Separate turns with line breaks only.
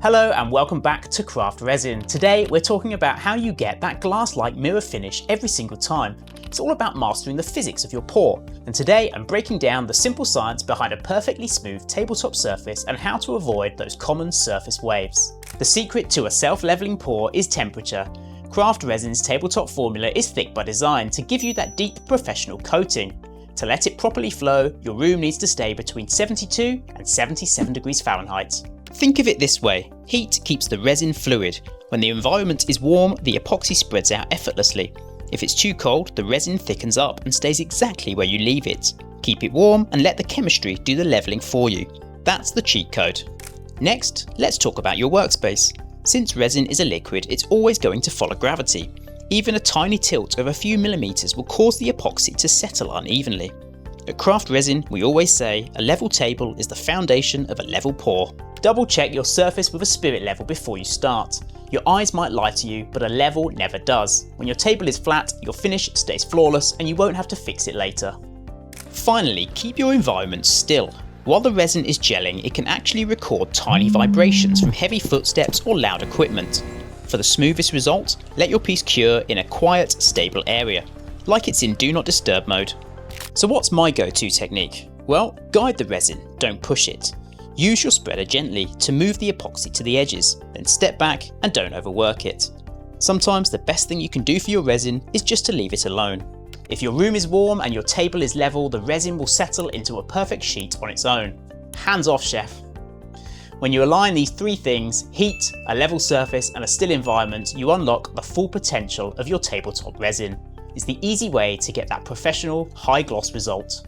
Hello and welcome back to Craft Resin. Today we're talking about how you get that glass-like mirror finish every single time. It's all about mastering the physics of your pour, and today I'm breaking down the simple science behind a perfectly smooth tabletop surface and how to avoid those common surface waves. The secret to a self-leveling pour is temperature. Craft Resin's tabletop formula is thick by design to give you that deep professional coating. To let it properly flow, your room needs to stay between 72 and 77 degrees Fahrenheit. Think of it this way, heat keeps the resin fluid. When the environment is warm, the epoxy spreads out effortlessly. If it's too cold, the resin thickens up and stays exactly where you leave it. Keep it warm and let the chemistry do the leveling for you. That's the cheat code. Next, let's talk about your workspace. Since resin is a liquid, it's always going to follow gravity. Even a tiny tilt of a few millimeters will cause the epoxy to settle unevenly. At Craft Resin, we always say a level table is the foundation of a level pour. Double check your surface with a spirit level before you start. Your eyes might lie to you, but a level never does. When your table is flat, your finish stays flawless and you won't have to fix it later. Finally, keep your environment still. While the resin is gelling, it can actually record tiny vibrations from heavy footsteps or loud equipment. For the smoothest result, let your piece cure in a quiet, stable area, like it's in Do Not Disturb mode. So what's my go-to technique? Well, guide the resin, don't push it. Use your spreader gently to move the epoxy to the edges, then step back and don't overwork it. Sometimes the best thing you can do for your resin is just to leave it alone. If your room is warm and your table is level, the resin will settle into a perfect sheet on its own. Hands off, chef. When you align these three things, heat, a level surface and a still environment, you unlock the full potential of your tabletop resin. It's the easy way to get that professional, high gloss result.